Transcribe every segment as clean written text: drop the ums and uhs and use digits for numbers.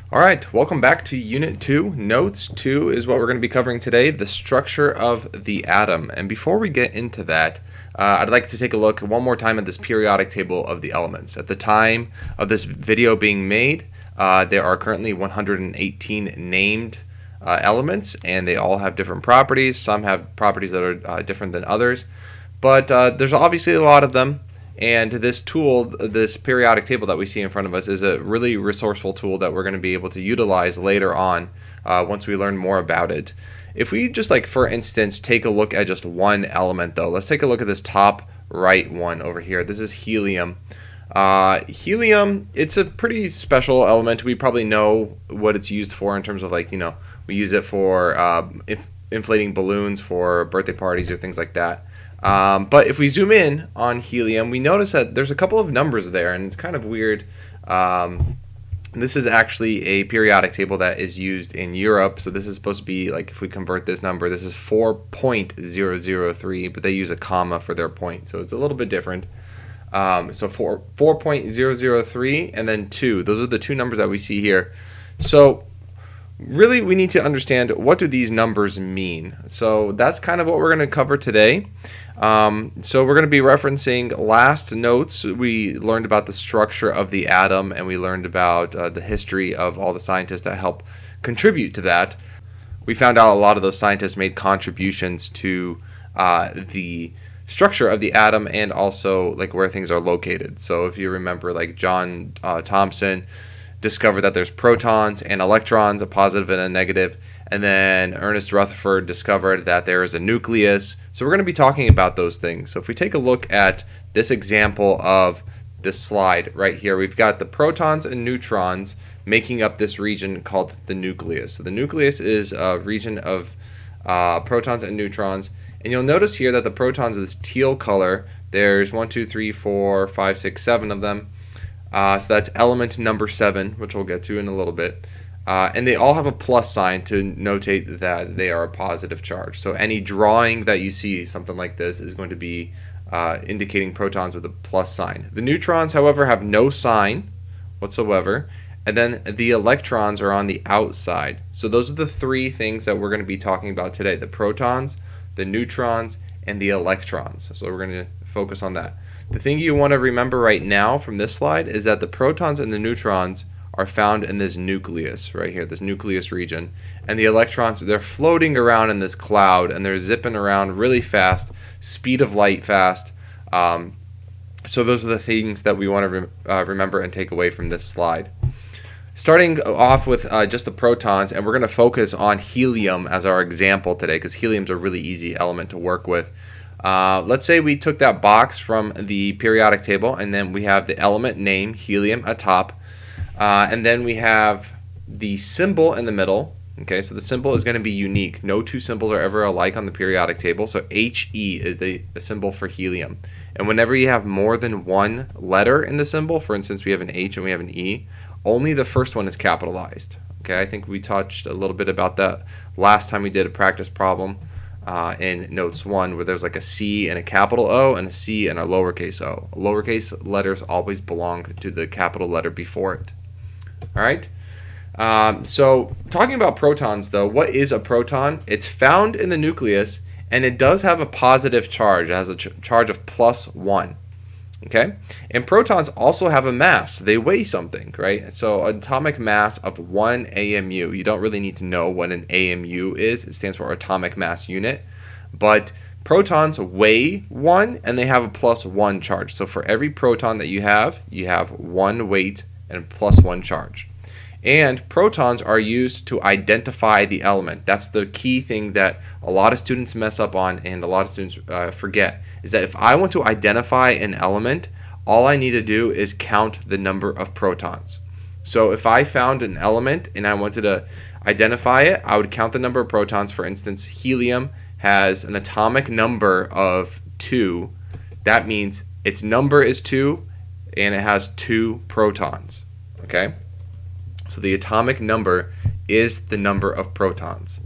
All right, welcome back to Unit 2. Notes 2 is what we're going to be covering today, the structure of the atom. And before we get into that, I'd like to take a look one more time at this periodic table of the elements. At the time of this video being made, there are currently 118 named elements, and they all have different properties. Some have properties that are different than others, but there's obviously a lot of them. And this tool, this periodic table that we see in front of us, is a really resourceful tool that we're going to be able to utilize later on once we learn more about it. If we just, like, for instance, take a look at just one element, though, let's take a look at this top right one over here. This is helium. Helium, it's a pretty special element. We probably know what it's used for in terms of, like, we use it for inflating balloons for birthday parties or things like that. But if we zoom in on helium, we notice that there's a couple of numbers there, and it's kind of weird. This is actually a periodic table that is used in Europe, so this is supposed to be, like, if we convert this number, this is 4.003, but they use a comma for their point, so it's a little bit different. So 4.003 and then 2, those are the two numbers that we see here. So really, we need to understand, what do these numbers mean? So that's kind of what we're going to cover today. So we're going to be referencing last notes. We learned about the structure of the atom, and we learned about the history of all the scientists that help contribute to that. We found out a lot of those scientists made contributions to the structure of the atom, and also, like, where things are located. So if you remember, like, John Thomson discovered that there's protons and electrons, a positive and a negative, and then Ernest Rutherford discovered that there is a nucleus. So we're going to be talking about those things. So if we take a look at this example of this slide right here, we've got the protons and neutrons making up this region called the nucleus. So the nucleus is a region of protons and neutrons, and you'll notice here that the protons are this teal color. There's 1, 2, 3, 4, 5, 6, 7 of them. So that's element number 7, which we'll get to in a little bit. And they all have a plus sign to notate that they are a positive charge. So any drawing that you see, something like this, is going to be indicating protons with a plus sign. The neutrons, however, have no sign whatsoever. And then the electrons are on the outside. So those are the three things that we're going to be talking about today: the protons, the neutrons, and the electrons. So we're going to focus on that. The thing you want to remember right now from this slide is that the protons and the neutrons are found in this nucleus right here, this nucleus region. And the electrons, they're floating around in this cloud, and they're zipping around really fast, speed of light fast. So those are the things that we want to remember and take away from this slide. Starting off with just the protons, and we're going to focus on helium as our example today, because helium's a really easy element to work with. Let's say we took that box from the periodic table, and then we have the element name, helium, atop, and then we have the symbol in the middle. Okay, so the symbol is going to be unique. No two symbols are ever alike on the periodic table, so He is the symbol for helium. And whenever you have more than one letter in the symbol, for instance, we have an H and we have an E, only the first one is capitalized. Okay, I think we touched a little bit about that last time we did a practice problem in notes 1, where there's like a C and a capital O and a C and a lowercase o. Lowercase letters always belong to the capital letter before it. All right. So talking about protons, though, what is a proton? It's found in the nucleus, and it does have a positive charge. It has a charge of +1. Okay, and protons also have a mass. They weigh something, right? So atomic mass of 1 AMU. You don't really need to know what an AMU is. It stands for atomic mass unit. But protons weigh 1, and they have a +1 charge. So for every proton that you have 1 weight and +1 charge. And protons are used to identify the element. That's the key thing that a lot of students mess up on, and a lot of students forget, is that if I want to identify an element, all I need to do is count the number of protons. So if I found an element and I wanted to identify it, I would count the number of protons. For instance, helium has an atomic number of 2. That means its number is 2, and it has 2 protons. Okay? So the atomic number is the number of protons.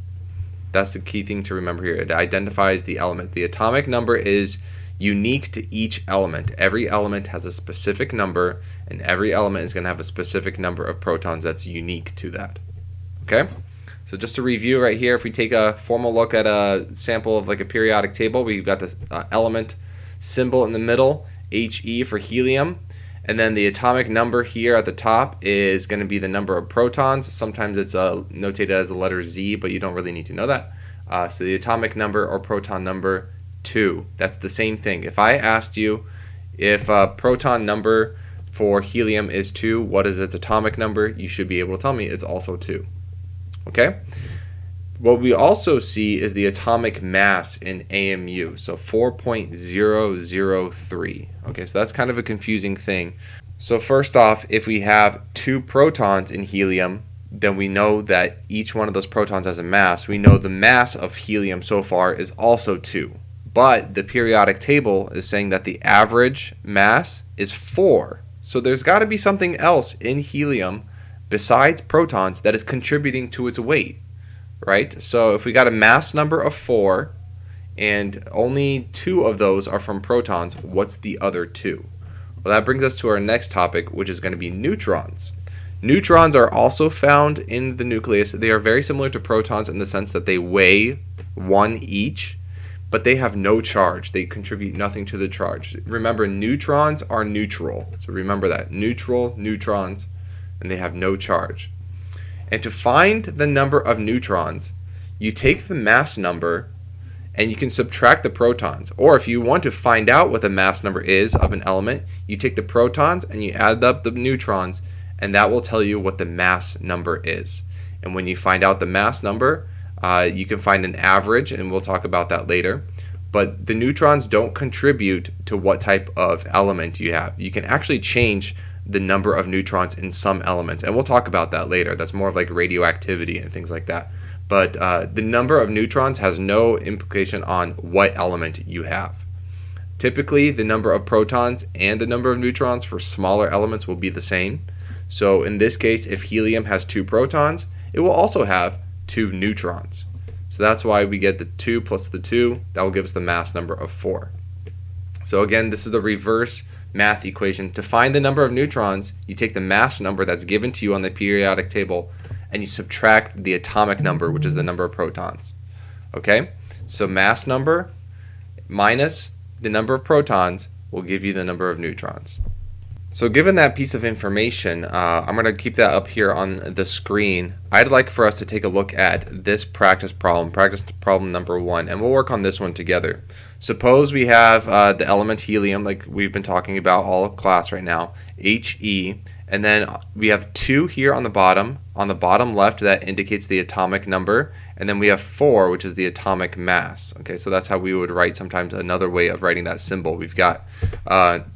That's the key thing to remember here. It identifies the element. The atomic number is unique to each element. Every element has a specific number, and every element is going to have a specific number of protons that's unique to that. Okay? So just to review right here, if we take a formal look at a sample of like a periodic table, we've got this element symbol in the middle, He for helium, and then the atomic number here at the top is going to be the number of protons. Sometimes it's notated as the letter Z, but you don't really need to know that. So the atomic number or proton number 2. That's the same thing. If I asked you if proton number for helium is 2, what is its atomic number? You should be able to tell me it's also 2. Okay? What we also see is the atomic mass in AMU, so 4.003. Okay, so that's kind of a confusing thing. So first off, if we have 2 protons in helium, then we know that each one of those protons has a mass. We know the mass of helium so far is also 2. But the periodic table is saying that the average mass is 4. So there's got to be something else in helium besides protons that is contributing to its weight, right? So if we got a mass number of 4 and only 2 of those are from protons, what's the other 2? Well, that brings us to our next topic, which is going to be neutrons. Neutrons are also found in the nucleus. They are very similar to protons in the sense that they weigh 1 each, but they have no charge. They contribute nothing to the charge. Remember, neutrons are neutral. So remember that. Neutral, neutrons, and they have no charge. And to find the number of neutrons, you take the mass number and you can subtract the protons. Or if you want to find out what the mass number is of an element, you take the protons and you add up the neutrons, and that will tell you what the mass number is. And when you find out the mass number, you can find an average, and we'll talk about that later. But the neutrons don't contribute to what type of element you have. You can actually change the number of neutrons in some elements, and we'll talk about that later. That's more of like radioactivity and things like that. But the number of neutrons has no implication on what element you have. Typically, the number of protons and the number of neutrons for smaller elements will be the same. So in this case, if helium has 2 protons, it will also have 2 neutrons. So that's why we get the 2 plus the 2. That will give us the mass number of 4. So again, this is the reverse math equation. To find the number of neutrons, you take the mass number that's given to you on the periodic table and you subtract the atomic number, which is the number of protons. Okay? So mass number minus the number of protons will give you the number of neutrons. So given that piece of information, I'm going to keep that up here on the screen. I'd like for us to take a look at this practice problem number 1, and we'll work on this one together. Suppose we have the element helium, like we've been talking about all class right now, He, and then we have 2 here on the bottom left, that indicates the atomic number, and then we have 4, which is the atomic mass. Okay, so that's how we would write sometimes another way of writing that symbol. We've got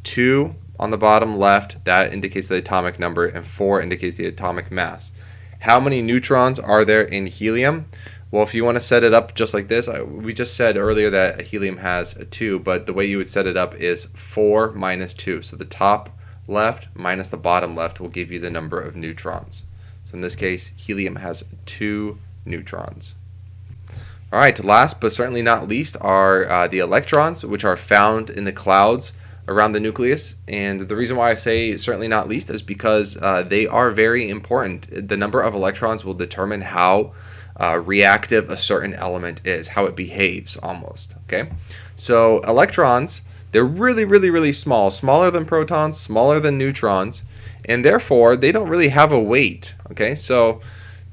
2 on the bottom left, that indicates the atomic number, and 4 indicates the atomic mass. How many neutrons are there in helium? Well, if you want to set it up just like this, we just said earlier that helium has a 2, but the way you would set it up is 4 minus 2. So the top left minus the bottom left will give you the number of neutrons. So in this case, helium has 2 neutrons. All right, last but certainly not least are the electrons, which are found in the clouds around the nucleus. And the reason why I say certainly not least is because they are very important. The number of electrons will determine how reactive a certain element is, how it behaves almost. Okay, so electrons, they're really small, smaller than protons, smaller than neutrons, and therefore they don't really have a weight. Okay, so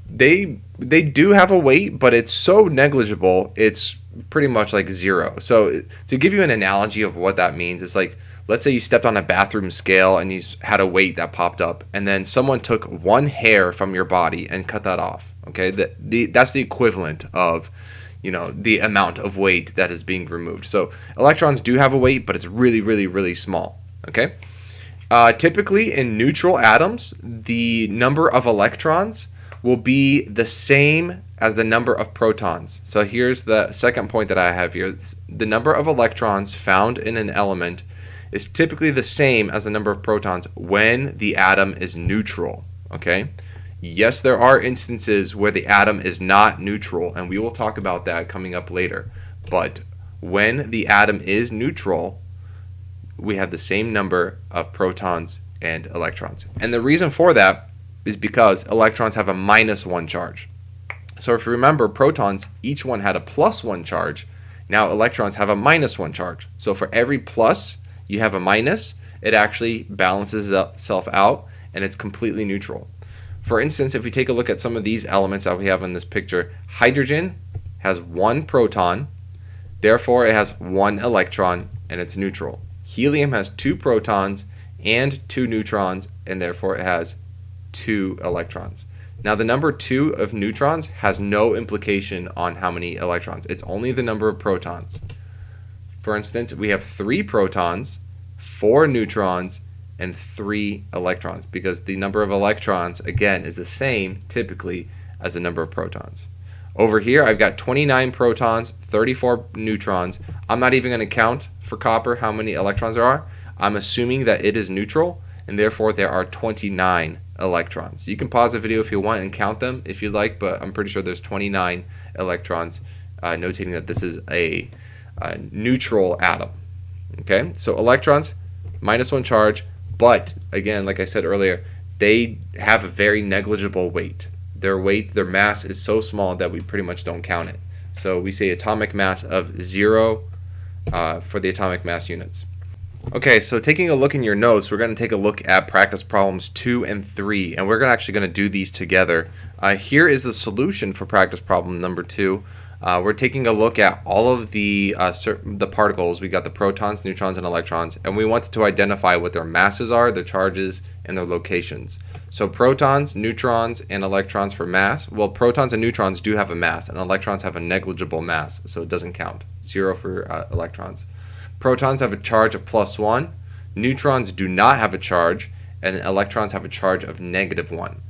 they do have a weight, but it's so negligible, it's pretty much like 0. So to give you an analogy of what that means, it's like, let's say you stepped on a bathroom scale and you had a weight that popped up, and then someone took 1 hair from your body and cut that off. Okay, that's the equivalent of, the amount of weight that is being removed. So electrons do have a weight, but it's really small. Okay, typically in neutral atoms, the number of electrons will be the same as the number of protons. So here's the second point that I have here. The number of electrons found in an element is typically the same as the number of protons when the atom is neutral. Okay? Yes, there are instances where the atom is not neutral, and we will talk about that coming up later. But when the atom is neutral, we have the same number of protons and electrons. And the reason for that is because electrons have a -1 charge. So if you remember, protons, each one had a +1 charge. Now electrons have a -1 charge. So for every plus you have a minus, it actually balances itself out and it's completely neutral. For instance, if we take a look at some of these elements that we have in this picture, hydrogen has 1 proton, therefore it has 1 electron and it's neutral. Helium has 2 protons and 2 neutrons, and therefore it has 2 electrons. Now the number 2 of neutrons has no implication on how many electrons. It's only the number of protons. For instance, we have 3 protons, 4 neutrons, and 3 electrons, because the number of electrons, again, is the same typically as the number of protons. Over here, I've got 29 protons, 34 neutrons. I'm not even going to count for copper how many electrons there are. I'm assuming that it is neutral, and therefore there are 29 electrons. You can pause the video if you want and count them if you'd like, but I'm pretty sure there's 29 electrons, notating that this is a neutral atom. Okay, so electrons, -1 charge, but again, like I said earlier, they have a very negligible weight. Their mass is so small that we pretty much don't count it. So we say atomic mass of 0 for the atomic mass units. Okay, so taking a look in your notes, we're going to take a look at practice problems 2 and 3, and we're actually going to do these together. Here is the solution for practice problem number 2. We're taking a look at all of the particles. We got the protons, neutrons, and electrons, and we wanted to identify what their masses are, their charges, and their locations. So protons, neutrons, and electrons for mass. Well, protons and neutrons do have a mass, and electrons have a negligible mass, so it doesn't count. 0 for electrons. Protons have a charge of +1, neutrons do not have a charge, and electrons have a charge of -1.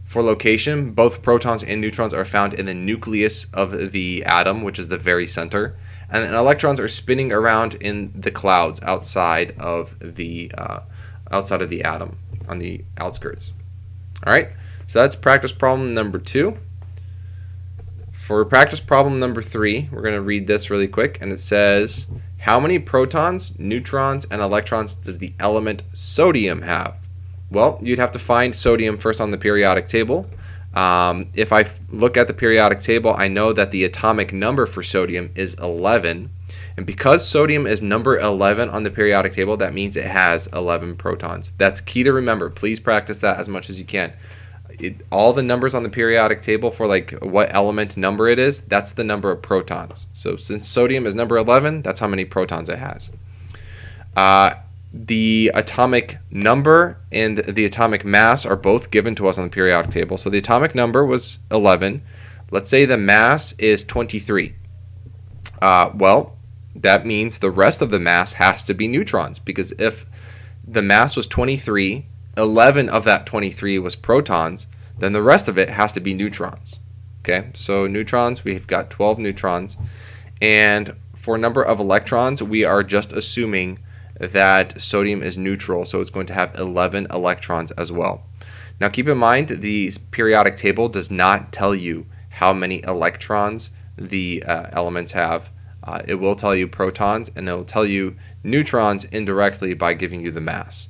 For location, both protons and neutrons are found in the nucleus of the atom, which is the very center, and then electrons are spinning around in the clouds outside of the atom, on the outskirts. All right, so that's practice problem number 2. For practice problem number 3, we're going to read this really quick, and it says, how many protons, neutrons, and electrons does the element sodium have? Well, you'd have to find sodium first on the periodic table. If I look at the periodic table, I know that the atomic number for sodium is 11. And because sodium is number 11 on the periodic table, that means it has 11 protons. That's key to remember. Please practice that as much as you can. All the numbers on the periodic table for like what element number it is, that's the number of protons. So since sodium is number 11, that's how many protons it has. The atomic number and the atomic mass are both given to us on the periodic table. So the atomic number was 11. Let's say the mass is 23. Well, that means the rest of the mass has to be neutrons, because if the mass was 23, 11 of that 23 was protons, then the rest of it has to be neutrons. Okay, so neutrons, we've got 12 neutrons. And for a number of electrons, we are just assuming that sodium is neutral, so it's going to have 11 electrons as well. Now keep in mind, the periodic table does not tell you how many electrons the elements have. It will tell you protons, and it will tell you neutrons indirectly by giving you the mass.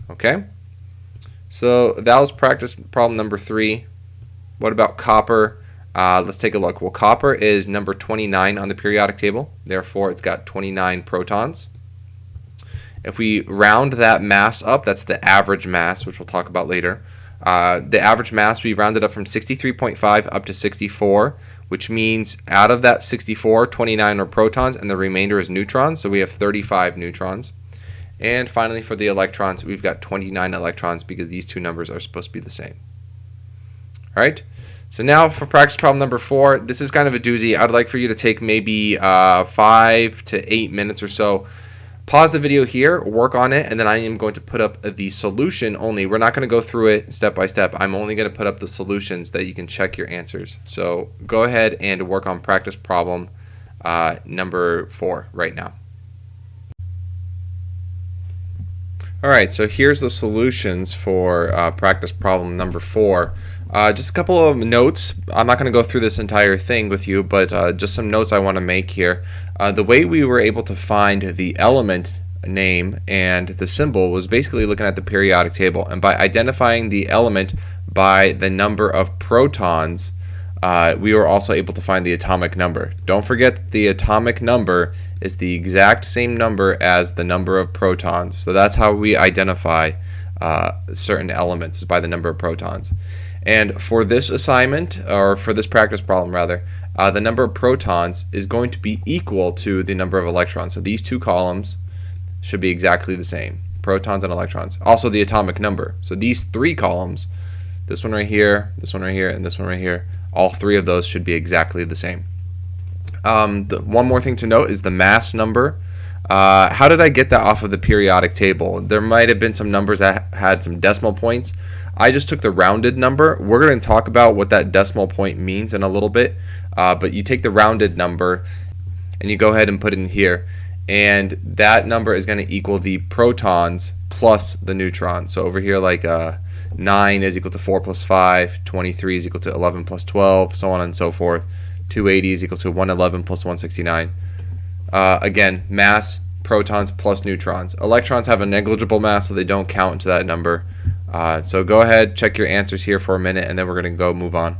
Okay, so that was practice problem number 3. What about copper? Let's take a look. Well, copper is number 29 on the periodic table, therefore it's got 29 protons. If we round that mass up, that's the average mass, which we'll talk about later. The average mass, we rounded up from 63.5 up to 64, which means out of that 64, 29 are protons, and the remainder is neutrons, so we have 35 neutrons. And finally, for the electrons, we've got 29 electrons, because these two numbers are supposed to be the same. All right, so now for practice problem number 4, this is kind of a doozy. I'd like for you to take maybe 5 to 8 minutes or so. Pause the video here, work on it, and then I am going to put up the solution only. We're not going to go through it step by step. I'm only going to put up the solutions that you can check your answers. So go ahead and work on practice problem number 4 right now. Alright, so here's the solutions for practice problem number 4. Just a couple of notes. I'm not going to go through this entire thing with you, but just some notes I want to make here. The way we were able to find the element name and the symbol was basically looking at the periodic table, and by identifying the element by the number of protons, we were also able to find the atomic number. Don't forget the atomic number is the exact same number as the number of protons. So that's how we identify certain elements, is by the number of protons. And for this assignment, or for this practice problem rather, the number of protons is going to be equal to the number of electrons. So these two columns should be exactly the same, protons and electrons. Also the atomic number. So these three columns, this one right here, this one right here, and this one right here, all three of those should be exactly the same. One more thing to note is the mass number. How did I get that off of the periodic table? There might have been some numbers that had some decimal points. I just took the rounded number. We're going to talk about what that decimal point means in a little bit, but you take the rounded number and you go ahead and put it in here, and that number is going to equal the protons plus the neutrons. So over here, like 9 is equal to 4 plus 5, 23 is equal to 11 plus 12, so on and so forth. 280 is equal to 111 plus 169. Again, mass, protons plus neutrons. Electrons have a negligible mass, so they don't count into that number. So go ahead, check your answers here for a minute, and then we're going to go move on.